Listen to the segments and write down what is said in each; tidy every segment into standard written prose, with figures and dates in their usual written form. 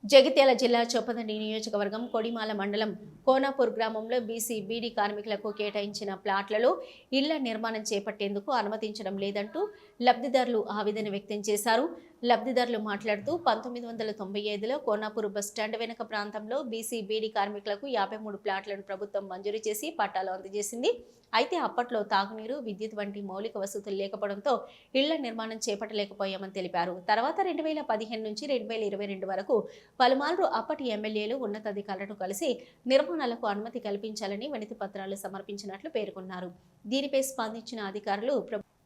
జగిత్యాల జిల్లా చొప్పదండి నియోజకవర్గం కొడిమాల మండలం కోనాపూర్ గ్రామంలో బీసీ బీడీ కార్మికులకు కేటాయించిన ప్లాట్లలో ఇళ్ల నిర్మాణం చేపట్టేందుకు అనుమతించడం లేదంటూ లబ్ధిదారులు ఆవేదన వ్యక్తం చేశారు. లబ్ధిదారులు మాట్లాడుతూ 1995లో కోనాపూర్ బస్టాండ్ వెనుక ప్రాంతంలో బీసీ బీడీ కార్మికులకు 53 ప్లాట్లను ప్రభుత్వం మంజూరు చేసి పట్టాలు అందజేసింది. అయితే అప్పట్లో తాగునీరు, విద్యుత్ వంటి మౌలిక వసతులు లేకపోవడంతో ఇళ్ల నిర్మాణం చేపట్టలేకపోయామని తెలిపారు. తర్వాత 2015 నుంచి 2022 వరకు పలుమార్లు అప్పటి ఎమ్మెల్యేలు ఉన్నతాధికారులను కలిసి నిర్మాణాలకు అనుమతి కల్పించాలని వినతి పత్రాలు సమర్పించినట్లు పేర్కొన్నారు. దీనిపై స్పందించిన అధికారులు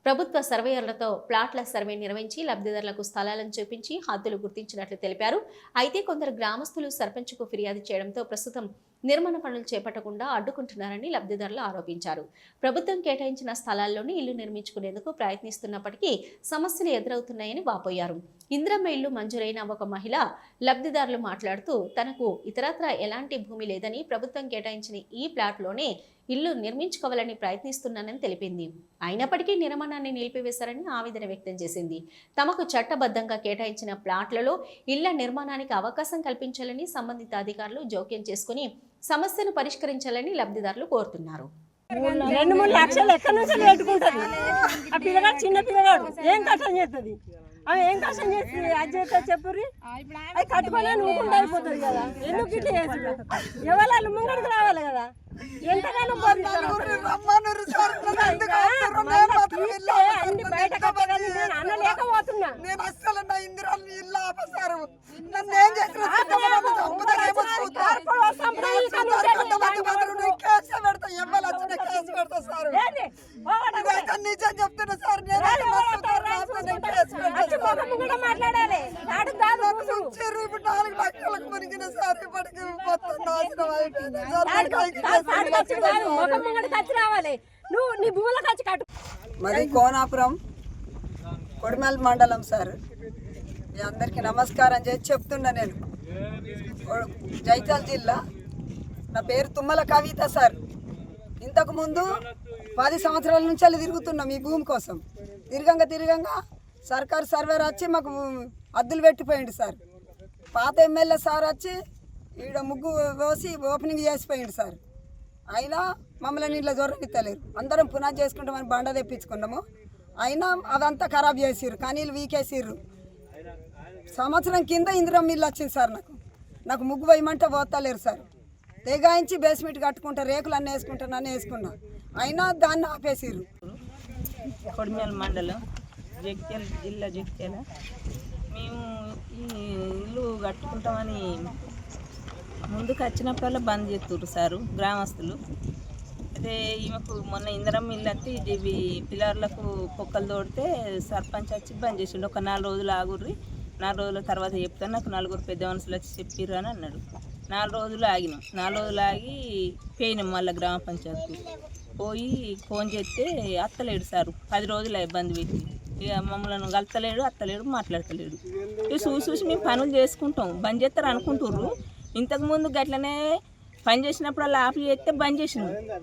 ప్రభుత్వ సర్వేయర్లతో ప్లాట్ల సర్వే నిర్వహించి లబ్ధిదారులకు స్థలాలను చూపించి హద్దులు గుర్తించినట్లు తెలిపారు. అయితే కొందరు గ్రామస్తులు సర్పంచ్కు ఫిర్యాదు చేయడంతో ప్రస్తుతం నిర్మాణ పనులు చేపట్టకుండా అడ్డుకుంటున్నారని లబ్ధిదారులు ఆరోపించారు. ప్రభుత్వం కేటాయించిన స్థలాల్లోనే ఇల్లు నిర్మించుకునేందుకు ప్రయత్నిస్తున్నప్పటికీ సమస్యలు ఎదురవుతున్నాయని వాపోయారు. ఇందిరమ్మ ఇల్లు మంజూరైన ఒక మహిళ లబ్ధిదారులు మాట్లాడుతూ తనకు ఇతరత్రా ఎలాంటి భూమి లేదని ప్రభుత్వం కేటాయించిన ఈ ప్లాట్లోనే ఇల్లు నిర్మించుకోవాలని ప్రయత్నిస్తున్నానని తెలిపింది. అయినప్పటికీ నిర్మాణాన్ని నిలిపివేశారని ఆవేదన వ్యక్తం చేసింది. తమకు చట్టబద్ధంగా కేటాయించిన ప్లాట్లలో ఇళ్ల నిర్మాణానికి అవకాశం కల్పించాలని సంబంధిత అధికారులు జోక్యం చేసుకుని సమస్యను పరిష్కరించాలని లబ్ధిదారులు కోరుతున్నారు. 2-3 లక్షలు ఎక్కడి నుంచి పెట్టుకుంటది? ఆ పిల్లగాడు చిన్న పిల్లగాడు ఏం కష్టం చేస్తుంది? అవి ఏం కష్టం చేస్తుంది? అది చేస్తే చెప్పుర్రి, అది కట్టుకొని నువ్వుకుంటూ అయిపోతుంది కదా. ఎందుకు ఇట్లా చేస్తుంది? ఎవరు ముంగడికి రావాలి కదా. ఎంతగానో అన్ని బయట కట్టగానే నేను అనలేకపోతున్నా. మాట్లాడాలి మరి కోనాపురం కొడిమల్ మండలం సార్. మీ అందరికీ నమస్కారం చేసి చెప్తున్నా. నేను జైత్యాల జిల్లా. నా పేరు తుమ్మల కవిత సార్. ఇంతకుముందు 10 సంవత్సరాల నుంచి అలా తిరుగుతున్నాం ఈ భూమి కోసం. తిరగంగా సర్కారు సర్వేర్ వచ్చి మాకు అద్దులు పెట్టిపోయింది సార్. పాత ఎమ్మెల్యే సార్ వచ్చి ఈడ ముగ్గు వేసి ఓపెనింగ్ చేసిపోయింది సార్. అయినా మమ్మల్ని ఇట్లా జొర్రనిత్తలేరు. అందరం పునాది చేసుకుంటామని బండ తెప్పించుకున్నాము. అయినా అదంతా ఖరాబ్ చేసిర్రు, కానీ వీకేసిర్రు. సంవత్సరం కింద ఇందిరమ్మ ఇల్లు వచ్చింది సార్. నాకు ముగ్గు వేయమంటే పోతలేరు సార్. తెగాయించి బేస్మెంట్ కట్టుకుంటా, రేకులు అన్నీ వేసుకుంటానని వేసుకున్నా. అయినా దాన్ని ఆపేసిర్రు. కొడిమేల మండలం జగిత్యాల జిల్లా జగిత్యాల. మేము ఈ ఇల్లు కట్టుకుంటామని ముందుకు వచ్చినప్పుడల్లా బంద్ చేస్తుర్రు సారు గ్రామస్తులు. అయితే ఈమెకు మొన్న ఇందిరమ్మ ఇల్లు అంటే ఇవి పిల్లర్లకు పొక్కలు తోడితే సర్పంచ్ వచ్చి బంద్ చేసిండు. ఒక 4 రోజులు ఆగుర్రి, 4 రోజుల తర్వాత చెప్తాను, నాకు 4 పెద్ద మనుషులు వచ్చి చెప్పిర్రు అని అన్నాడు. 4 రోజులు ఆగినాం. 4 రోజులు ఆగి పోయినాం మళ్ళీ గ్రామ పంచాయతీకి. పోయి ఫోన్ చేస్తే అత్తలేడు సారు. 10 రోజులు ఇబ్బంది పెట్టి ఇక మమ్మల్ని కలుతలేడు, అత్తలేడు, మాట్లాడతలేడు. ఇక చూసి మేము పనులు చేసుకుంటాం. బంద్ చేస్తారు అనుకుంటుర్రు. ఇంతకుముందు గట్లనే పని చేసినప్పుడు అలా ఆఫ్ చేస్తే బంద్ చేసిండు.